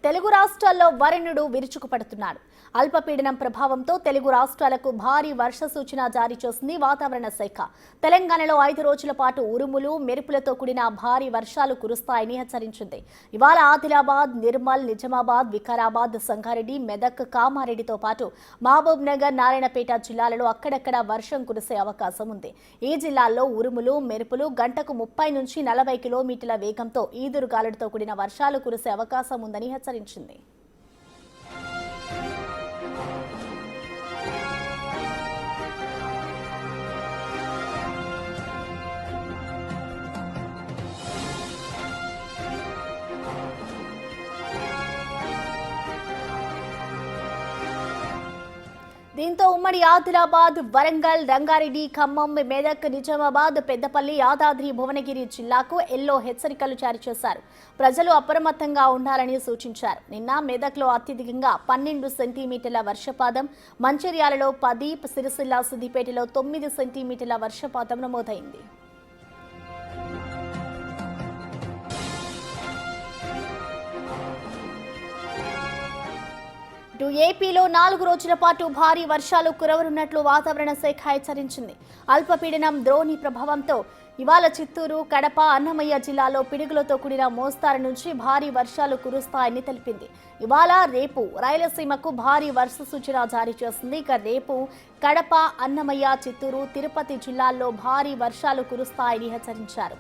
తెలుగు రాష్ట్రాల్లో వరుణుడు విరుచుకుపడుతున్నాడు. అల్పపీడనం ప్రభావంతో తెలుగు రాష్ట్రాలకు భారీ వర్ష సూచన జారీ చేసింది వాతావరణ శాఖ. తెలంగాణలో 5 రోజుల పాటు ఉరుములు మెరుపులతో కూడిన భారీ వర్షాలు కురుస్తాయని హెచ్చరించింది. ఇవాళ ఆదిలాబాద్, నిర్మల్, నిజామాబాద్, వికారాబాద్, సంగారెడ్డి, మెదక్, కామారెడ్డితో పాటు మహబూబ్ నగర్, నారాయణపేట జిల్లాలలో అక్కడక్కడ వర్షం కురిసే అవకాశం ఉంది. ఈ జిల్లాల్లో ఉరుములు మెరుపులు గంటకు 30 నుంచి 40 కిలోమీటర్ల వేగంతో ఈదురుగాలులతో కూడిన వర్షాలు కురిసే అవకాశం ఉందని హెచ్చరించింది. దీంతో ఉమ్మడి ఆదిలాబాద్, వరంగల్, రంగారెడ్డి, ఖమ్మం, మెదక్, నిజామాబాద్, పెద్దపల్లి, యాదాద్రి, భువనగిరి జిల్లాకు ఎల్లో హెచ్చరికలు జారీ చేశారు. ప్రజలు అప్రమత్తంగా ఉండాలని సూచించారు. నిన్న మెదక్లో అత్యధికంగా 12 సెంటీమీటర్ల వర్షపాతం, మంచిర్యాలలో 10, సిరిసిల్ల, సిద్దిపేటలో 9 సెంటీమీటర్ల వర్షపాతం నమోదైంది. ఏపీలో 4 రోజుల పాటు భారీ వర్షాలు కురవనున్నట్లు వాతావరణ శాఖ హెచ్చరించింది. అల్పపీడనం ద్రోణి ప్రభావంతో ఇవాళ చిత్తూరు, కడప, అన్నమయ్య జిల్లాలో పిడుగులతో కూడిన మోస్తారు నుంచి భారీ వర్షాలు కురుస్తాయని తెలిపింది. ఇవాళ రేపు రాయలసీమకు భారీ వర్ష సూచన జారీ చేసింది. ఇక రేపు కడప, అన్నమయ్య, చిత్తూరు, తిరుపతి జిల్లాల్లో భారీ వర్షాలు కురుస్తాయని హెచ్చరించారు.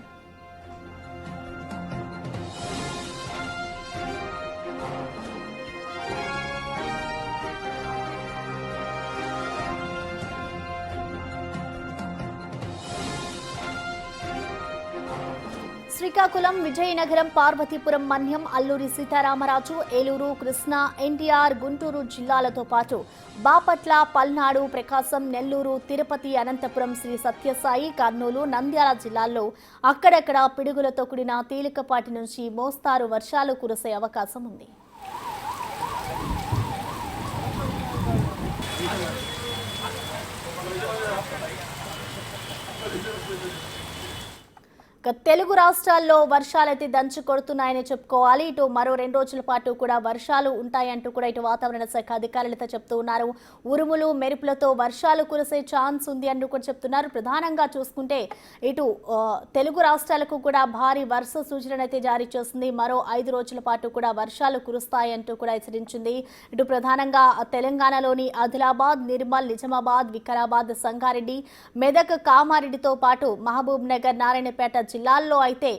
శ్రీకాకుళం, విజయనగరం, పార్వతీపురం, మన్యం, అల్లూరి సీతారామరాజు, ఏలూరు, కృష్ణా, ఎన్టీఆర్, గుంటూరు జిల్లాలతో పాటు బాపట్ల, పల్నాడు, ప్రకాశం, నెల్లూరు, తిరుపతి, అనంతపురం, శ్రీ సత్యసాయి, కర్నూలు, నంద్యాల జిల్లాల్లో అక్కడక్కడ పిడుగులతో కూడిన తేలికపాటి నుంచి మోస్తారు వర్షాలు కురిసే అవకాశం ఉంది. తెలుగు రాష్ట్రాల్లో వర్షాలైతే దంచు కొడుతున్నాయని చెప్పుకోవాలి. ఇటు మరో 2 రోజుల పాటు కూడా వర్షాలు ఉంటాయంటూ కూడా ఇటు వాతావరణ శాఖ అధికారులతో చెప్తూ ఉన్నారు. ఉరుములు మెరుపులతో వర్షాలు కురిసే ఛాన్స్ ఉంది అంటూ కూడా చెప్తున్నారు. ప్రధానంగా చూసుకుంటే ఇటు తెలుగు రాష్ట్రాలకు కూడా భారీ వర్ష సూచనలు అయితే జారీ చేస్తుంది. మరో 5 రోజుల పాటు కూడా వర్షాలు కురుస్తాయంటూ కూడా హెచ్చరించింది. ఇటు ప్రధానంగా తెలంగాణలోని ఆదిలాబాద్, నిర్మల్, నిజామాబాద్, వికారాబాద్, సంగారెడ్డి, మెదక్, కామారెడ్డితో పాటు మహబూబ్ నగర్, నారాయణపేట జిల్లాల్లో అయితే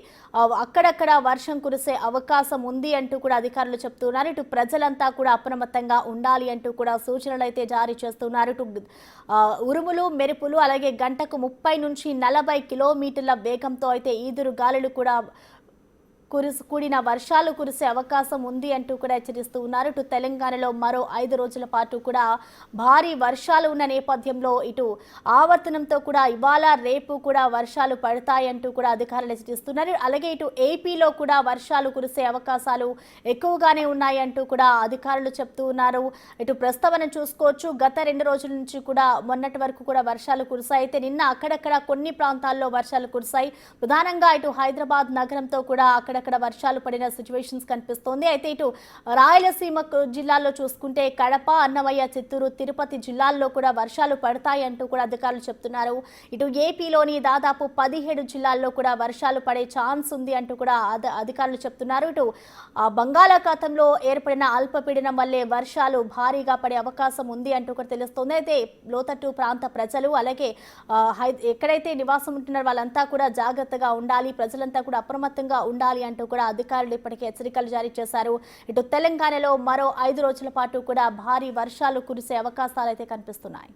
అక్కడక్కడ వర్షం కురిసే అవకాశం ఉంది అంటూ కూడా అధికారులు చెప్తున్నారు. ఇటు ప్రజలంతా కూడా అప్రమత్తంగా ఉండాలి అంటూ కూడా సూచనలు అయితే జారీ చేస్తున్నారు. ఇటు ఉరుములు మెరుపులు అలాగే గంటకు 30 నుంచి 40 కిలోమీటర్ల వేగంతో అయితే ఈదురు గాలులు కూడా కూడిన వర్షాలు కురిసే అవకాశం ఉంది అంటూ కూడా హెచ్చరిస్తూ ఉన్నారు. ఇటు తెలంగాణలో మరో 5 రోజుల పాటు కూడా భారీ వర్షాలు ఉన్న నేపథ్యంలో ఇటు ఆవర్తనంతో కూడా ఇవాళ రేపు కూడా వర్షాలు పడతాయంటూ కూడా అధికారులు హెచ్చరిస్తున్నారు. అలాగే ఇటు ఏపీలో కూడా వర్షాలు కురిసే అవకాశాలు ఎక్కువగానే ఉన్నాయంటూ కూడా అధికారులు చెప్తూ ఉన్నారు. ఇటు ప్రస్తావన చూసుకోవచ్చు. గత 2 రోజుల నుంచి కూడా మొన్నటి వరకు కూడా వర్షాలు కురిసాయి. అయితే నిన్న అక్కడక్కడ కొన్ని ప్రాంతాల్లో వర్షాలు కురిసాయి. ప్రధానంగా ఇటు హైదరాబాద్ నగరంతో కూడా అక్కడ వర్షాలు పడిన సిచ్యువేషన్స్ కనిపిస్తోంది. అయితే ఇటు రాయలసీమ జిల్లాల్లో చూసుకుంటే కడప, అన్నమయ్య, చిత్తూరు, తిరుపతి జిల్లాల్లో కూడా వర్షాలు పడతాయి అంటూ కూడా అధికారులు చెప్తున్నారు. ఇటు ఏపీలోని దాదాపు 17 జిల్లాల్లో కూడా వర్షాలు పడే ఛాన్స్ ఉంది అంటూ కూడా అధికారులు చెప్తున్నారు. ఇటు బంగాళాఖాతంలో ఏర్పడిన అల్పపీడనం వల్లే వర్షాలు భారీగా పడే అవకాశం ఉంది అంటూ కూడా తెలుస్తోంది. అయితే లోతట్టు ప్రాంత ప్రజలు అలాగే ఎక్కడైతే నివాసం ఉంటున్నారో వాళ్ళంతా కూడా జాగ్రత్తగా ఉండాలి, ప్రజలంతా కూడా అప్రమత్తంగా ఉండాలి అంటూ కూడా అధికారులు ఇప్పటికే హెచ్చరికలు జారీ చేశారు. ఇటు తెలంగాణలో మరో 5 రోజుల పాటు కూడా భారీ వర్షాలు కురిసే అవకాశాలు అయితే కనిపిస్తున్నాయి.